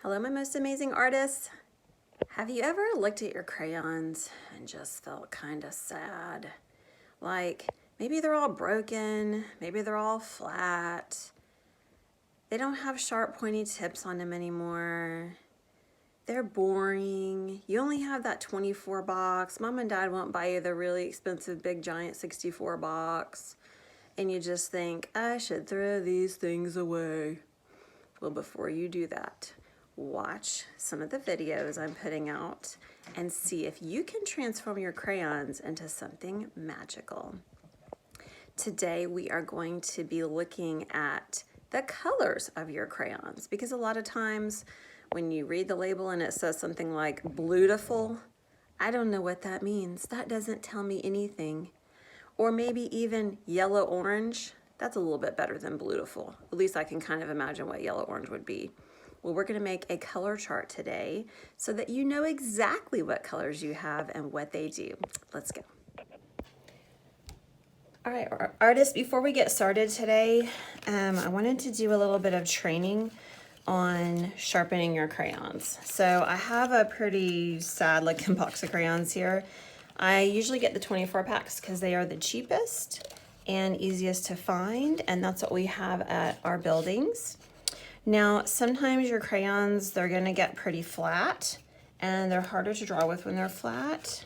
Hello, my most amazing artists. Have you ever looked at your crayons and just felt kind of sad? Like, maybe they're all broken, maybe they're all flat. They don't have sharp, pointy tips on them anymore. They're boring. You only have that 24 box. Mom and Dad won't buy you the really expensive, big, giant 64 box. And you just think, I should throw these things away. Well, before you do that, watch some of the videos I'm putting out and see if you can transform your crayons into something magical. Today we are going to be looking at the colors of your crayons, because a lot of times when you read the label and it says something like Bluetiful, I don't know what that means. That doesn't tell me anything. Or maybe even yellow orange. That's a little bit better than Bluetiful. At least I can kind of imagine what yellow orange would be. Well, we're going to make a color chart today so that you know exactly what colors you have and what they do. Let's go. All right, artists, before we get started today, I wanted to do a little bit of training on sharpening your crayons. So I have a pretty sad looking box of crayons here. I usually get the 24 packs because they are the cheapest and easiest to find, and that's what we have at our buildings. Now, sometimes your crayons, they're gonna get pretty flat and they're harder to draw with when they're flat.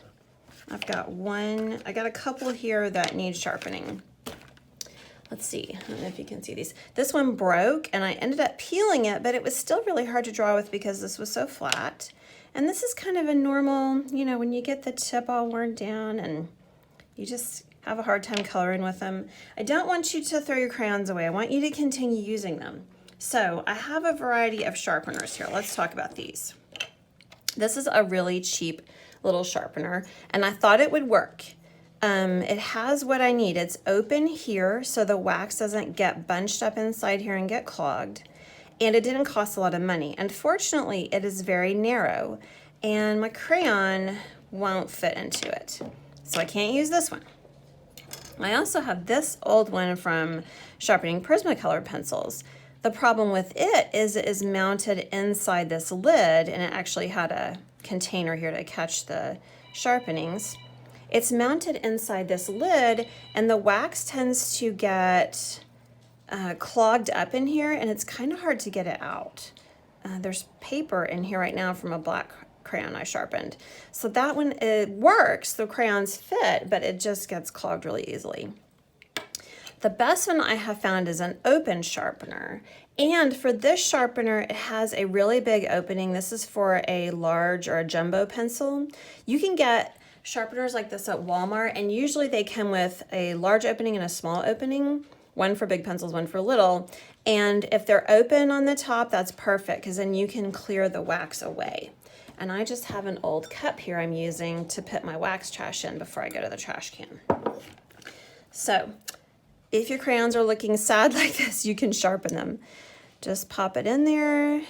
I got a couple here that need sharpening. Let's see, I don't know if you can see these. This one broke and I ended up peeling it, but it was still really hard to draw with because this was so flat. And this is kind of a normal, you know, when you get the tip all worn down and you just have a hard time coloring with them. I don't want you to throw your crayons away. I want you to continue using them. So I have a variety of sharpeners here. Let's talk about these. This is a really cheap little sharpener, and I thought it would work. It has what I need. It's open here so the wax doesn't get bunched up inside here and get clogged. And it didn't cost a lot of money. Unfortunately, it is very narrow and my crayon won't fit into it. So I can't use this one. I also have this old one from sharpening Prismacolor pencils. The problem with it is mounted inside this lid, and it actually had a container here to catch the sharpenings. It's mounted inside this lid, and the wax tends to get clogged up in here, and it's kind of hard to get it out. There's paper in here right now from a black crayon I sharpened. So that one, it works, the crayons fit, but it just gets clogged really easily. The best one I have found is an open sharpener. And for this sharpener, it has a really big opening. This is for a large or a jumbo pencil. You can get sharpeners like this at Walmart, and usually they come with a large opening and a small opening, one for big pencils, one for little. And if they're open on the top, that's perfect, because then you can clear the wax away. And I just have an old cup here I'm using to put my wax trash in before I go to the trash can. So if your crayons are looking sad like this, you can sharpen them. Just pop it in there,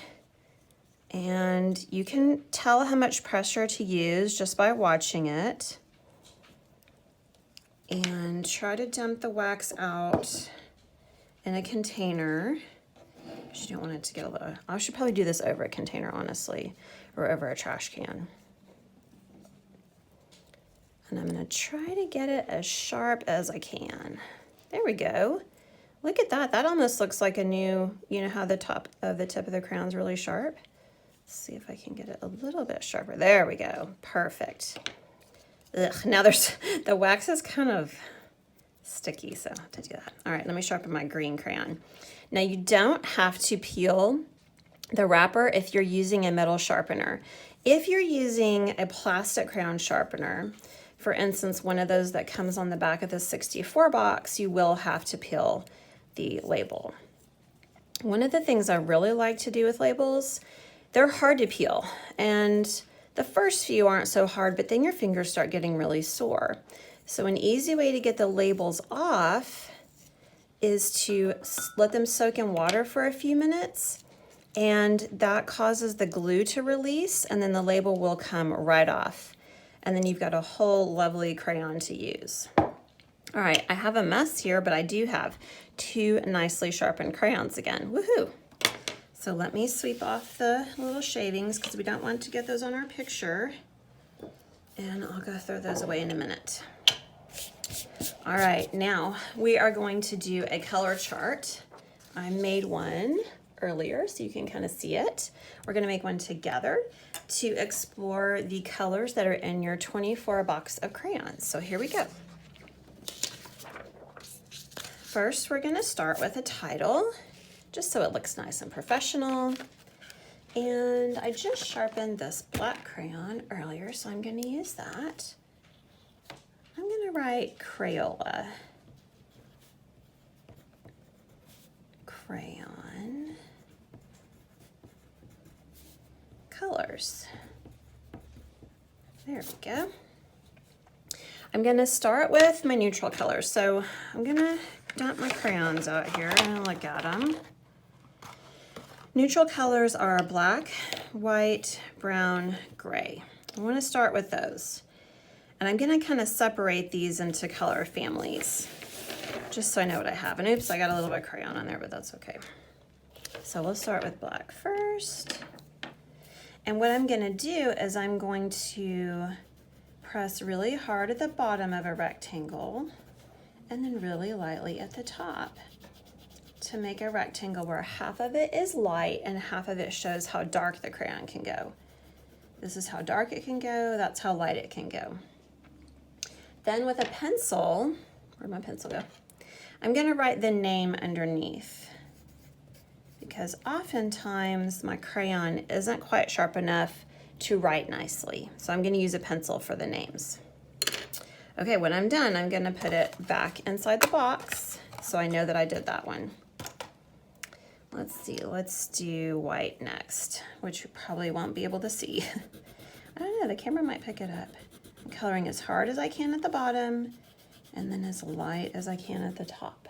and you can tell how much pressure to use just by watching it. And try to dump the wax out in a container. You don't want it to get a little, I should probably do this over a container, honestly, or over a trash can. And I'm gonna try to get it as sharp as I can. There we go. Look at that. That almost looks like a new, you know how the top of the tip of the crayon's really sharp? Let's see if I can get it a little bit sharper. There we go. Perfect. Ugh, now the wax is kind of sticky, so I have to do that. All right, let me sharpen my green crayon. Now you don't have to peel the wrapper if you're using a metal sharpener. If you're using a plastic crayon sharpener, for instance, one of those that comes on the back of the 64 box, you will have to peel the label. One of the things I really like to do with labels, they're hard to peel, and the first few aren't so hard, but then your fingers start getting really sore. So an easy way to get the labels off is to let them soak in water for a few minutes, and that causes the glue to release, and then the label will come right off. And then you've got a whole lovely crayon to use. All right, I have a mess here, but I do have two nicely sharpened crayons again. Woohoo! So let me sweep off the little shavings because we don't want to get those on our picture. And I'll go throw those away in a minute. All right, now we are going to do a color chart. I made one earlier so you can kind of see it. We're gonna make one together to explore the colors that are in your 24 box of crayons. So here we go. First, we're gonna start with a title, just so it looks nice and professional. And I just sharpened this black crayon earlier, so I'm gonna use that. I'm gonna write Crayola Crayon Colors. There we go. I'm gonna start with my neutral colors. So I'm gonna dump my crayons out here and look at them. Neutral colors are black, white, brown, gray. I want to start with those. And I'm going to kind of separate these into color families, just so I know what I have. And oops, I got a little bit of crayon on there, but that's okay. So we'll start with black first. And what I'm going to do is I'm going to press really hard at the bottom of a rectangle and then really lightly at the top, to make a rectangle where half of it is light and half of it shows how dark the crayon can go. This is how dark it can go, that's how light it can go. Then with a pencil, where'd my pencil go? I'm gonna write the name underneath, because oftentimes my crayon isn't quite sharp enough to write nicely. So I'm gonna use a pencil for the names. Okay, when I'm done, I'm gonna put it back inside the box so I know that I did that one. Let's see, let's do white next, which you probably won't be able to see. I don't know, the camera might pick it up. I'm coloring as hard as I can at the bottom and then as light as I can at the top.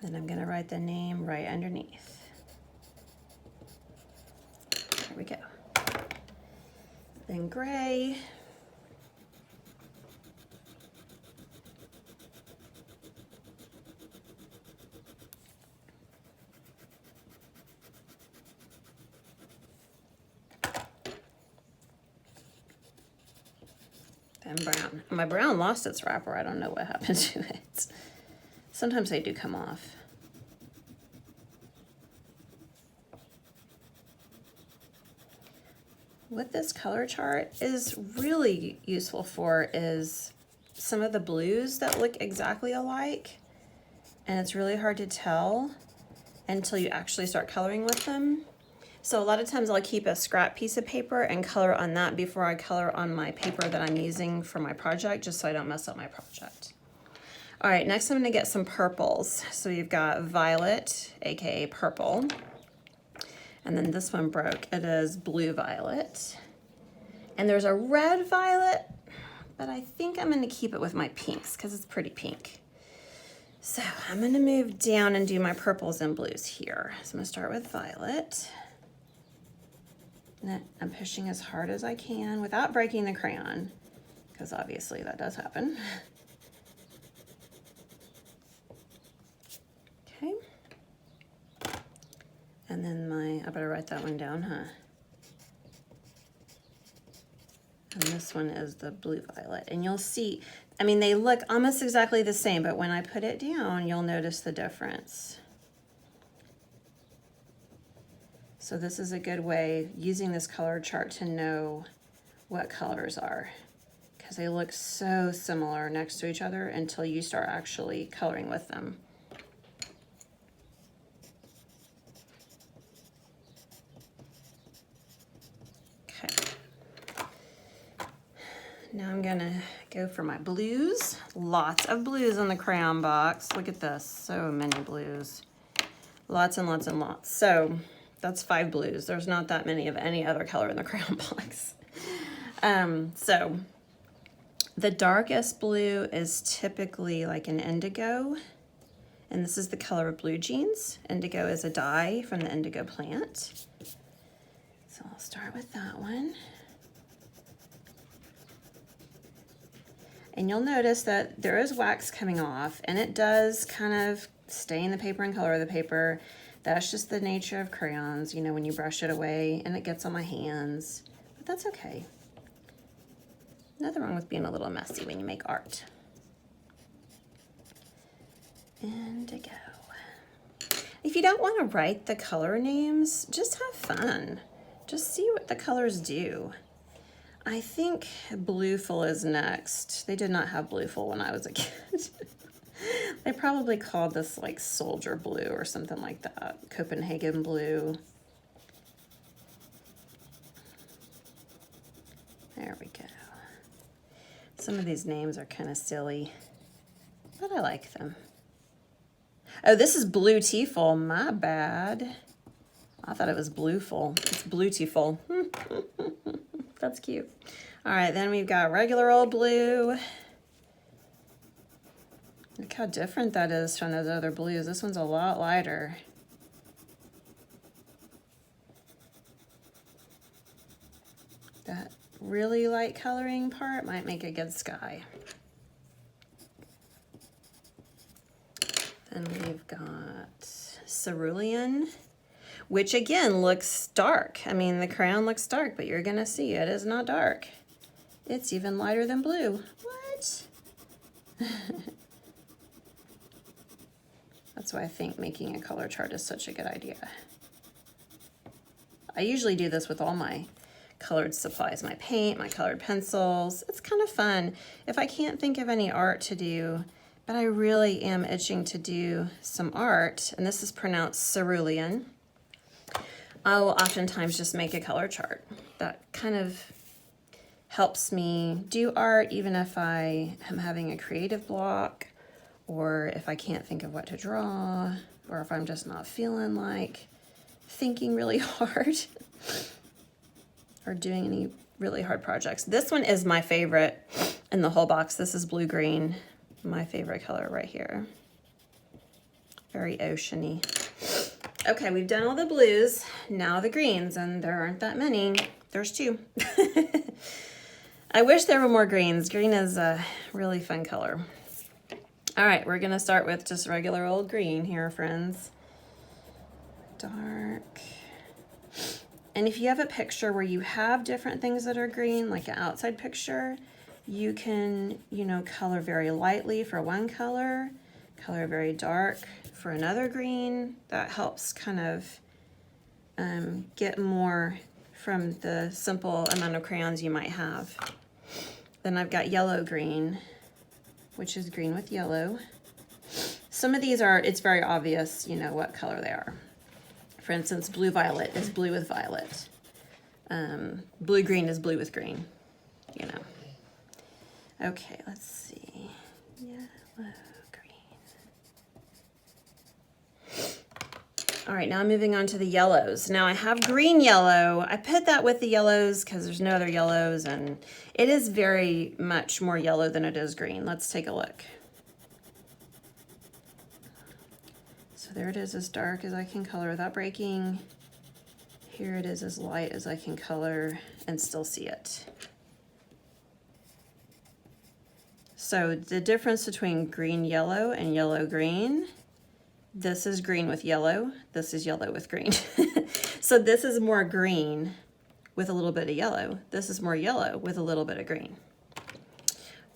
Then I'm gonna write the name right underneath. There we go. Then gray. And brown. My brown lost its wrapper. I don't know what happened to it. Sometimes they do come off. What this color chart is really useful for is some of the blues that look exactly alike, and it's really hard to tell until you actually start coloring with them. So a lot of times I'll keep a scrap piece of paper and color on that before I color on my paper that I'm using for my project, just so I don't mess up my project. All right, next I'm gonna get some purples. So you've got violet, AKA purple. And then this one broke, it is blue violet. And there's a red violet, but I think I'm gonna keep it with my pinks because it's pretty pink. So I'm gonna move down and do my purples and blues here. So I'm gonna start with violet. And I'm pushing as hard as I can without breaking the crayon, because obviously that does happen. Okay. And then I better write that one down, huh? And this one is the blue violet. And you'll see, I mean, they look almost exactly the same, but when I put it down, you'll notice the difference. So this is a good way, using this color chart, to know what colors are, because they look so similar next to each other until you start actually coloring with them. Okay. Now I'm gonna go for my blues. Lots of blues in the crayon box. Look at this, so many blues. Lots and lots and lots. So that's 5 blues. There's not that many of any other color in the crayon box. So the darkest blue is typically like an indigo, and this is the color of blue jeans. Indigo is a dye from the indigo plant. So I'll start with that one. And you'll notice that there is wax coming off, and it does kind of stain the paper and color the paper. That's just the nature of crayons, you know, when you brush it away and it gets on my hands, but that's okay. Nothing wrong with being a little messy when you make art. Indigo. If you don't want to write the color names, just have fun. Just see what the colors do. I think Blueful is next. They did not have Blueful when I was a kid. They probably called this like Soldier Blue or something like that. Copenhagen Blue. There we go. Some of these names are kind of silly, but I like them. Oh, this is Bluetiful. My bad. I thought it was Blueful. It's Bluetiful. That's cute. All right, then we've got regular old blue. Look how different that is from those other blues. This one's a lot lighter. That really light coloring part might make a good sky. Then we've got Cerulean, which again looks dark. I mean, the crayon looks dark, but you're gonna see it is not dark. It's even lighter than blue. What? That's why I think making a color chart is such a good idea. I usually do this with all my colored supplies, my paint, my colored pencils. It's kind of fun. If I can't think of any art to do, but I really am itching to do some art, and this is pronounced cerulean, I will oftentimes just make a color chart. That kind of helps me do art even if I am having a creative block, or if I can't think of what to draw, or if I'm just not feeling like thinking really hard or doing any really hard projects. This one is my favorite in the whole box. This is blue-green, my favorite color right here. Very oceany. Okay, we've done all the blues, now the greens, and there aren't that many. There's two. I wish there were more greens. Green is a really fun color. All right, we're gonna start with just regular old green here, friends. Dark. And if you have a picture where you have different things that are green, like an outside picture, you can, you know, color very lightly for one color, color very dark for another green. That helps kind of get more from the simple amount of crayons you might have. Then I've got yellow green, which is green with yellow. Some of these are, it's very obvious, you know, what color they are. For instance, blue violet is blue with violet. Blue green is blue with green, you know. Okay, let's see. Yellow, green. All right, now I'm moving on to the yellows. Now I have green yellow. I put that with the yellows because there's no other yellows, and it is very much more yellow than it is green. Let's take a look. So there it is, as dark as I can color without breaking. Here it is as light as I can color and still see it. So the difference between green yellow and yellow green, this is green with yellow, this is yellow with green. So this is more green with a little bit of yellow. This is more yellow with a little bit of green.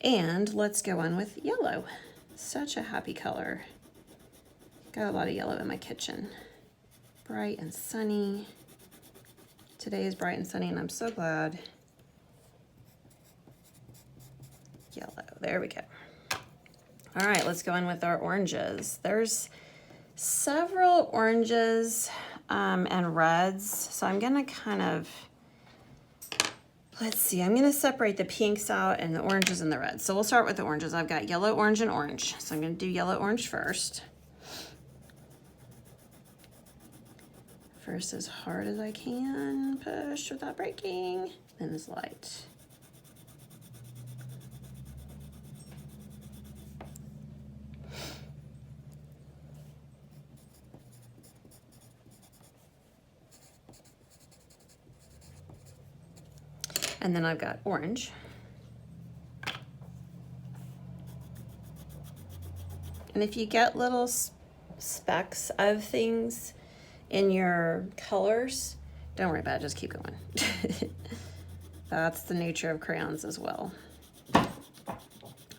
And let's go on with yellow. Such a happy color. Got a lot of yellow in my kitchen. Bright and sunny. Today is bright and sunny, and I'm so glad. Yellow, there we go. All right, let's go in with our oranges. There's several oranges and reds, so I'm gonna kind of, let's see, I'm gonna separate the pinks out and the oranges and the reds. So we'll start with the oranges. I've got yellow, orange, and orange. So I'm gonna do yellow, orange first. First as hard as I can, push without breaking, then as light. And then I've got orange. And if you get little specks of things in your colors, don't worry about it, just keep going. That's the nature of crayons as well.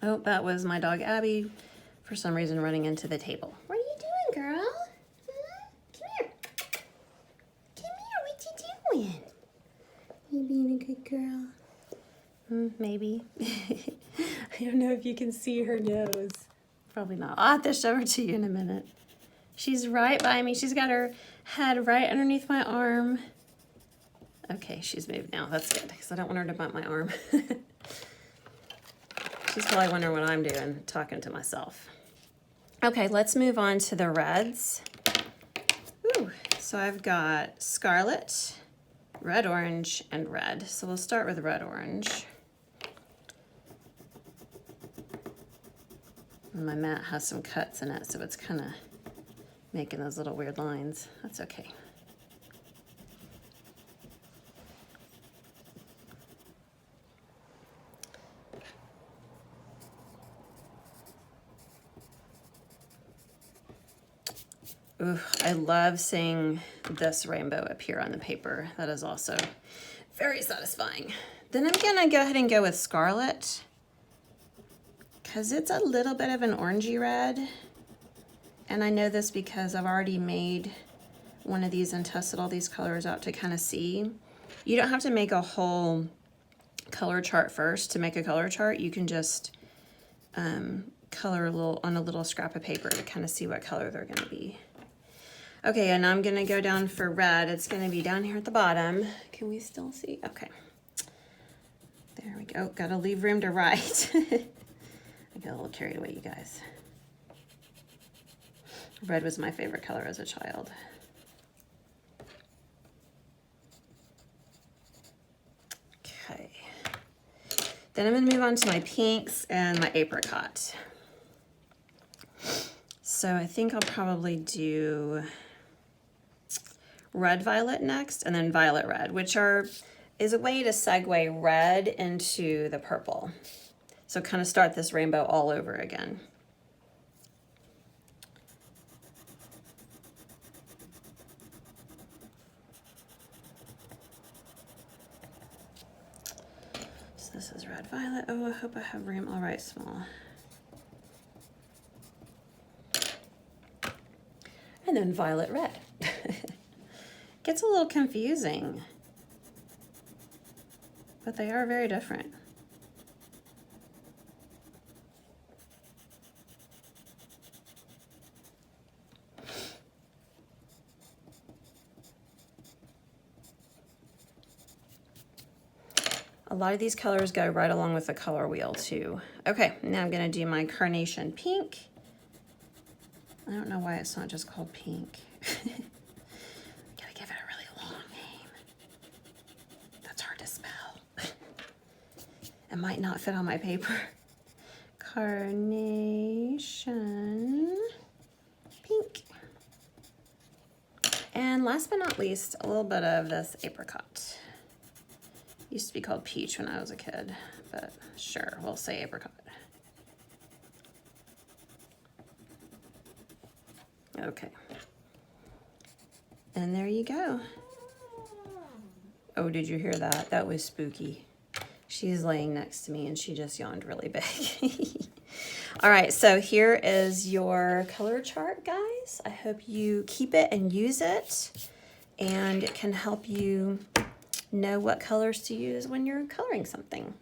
Oh, that was my dog Abby, for some reason running into the table. What are you doing, girl? Come here. Come here, what you doing? You being a good girl? Maybe. I don't know if you can see her nose. Probably not. I'll have to show her to you in a minute. She's right by me. She's got her head right underneath my arm. Okay, she's moved now. That's good, because I don't want her to bump my arm. She's probably wondering what I'm doing, talking to myself. Okay, let's move on to the reds. Ooh, so I've got scarlet, red, orange, and red. So we'll start with red, orange. And my mat has some cuts in it, so it's kind of making those little weird lines. That's okay. Ooh, I love seeing this rainbow appear on the paper. That is also very satisfying. Then I'm gonna go ahead and go with scarlet, because it's a little bit of an orangey red. And I know this because I've already made one of these and tested all these colors out to kind of see. You don't have to make a whole color chart first to make a color chart. You can just color on a little scrap of paper to kind of see what color they're gonna be. Okay, and I'm gonna go down for red. It's gonna be down here at the bottom. Can we still see? Okay. There we go. Gotta leave room to write. I got a little carried away, you guys. Red was my favorite color as a child. Okay. Then I'm gonna move on to my pinks and my apricot. So I think I'll probably do red violet next, and then violet red, which is a way to segue red into the purple. So kind of start this rainbow all over again. So this is red violet. Oh, I hope I have room. All right, small. And then violet red. Gets a little confusing, but they are very different. A lot of these colors go right along with the color wheel too. Okay, now I'm gonna do my carnation pink. I don't know why it's not just called pink. Gotta give it a really long name. That's hard to spell. It might not fit on my paper. Carnation pink. And last but not least, a little bit of this apricot. Used to be called peach when I was a kid, but sure, we'll say apricot. Okay. And there you go. Oh, did you hear that? That was spooky. She's laying next to me and she just yawned really big. All right, so here is your color chart, guys. I hope you keep it and use it, and it can help you know what colors to use when you're coloring something.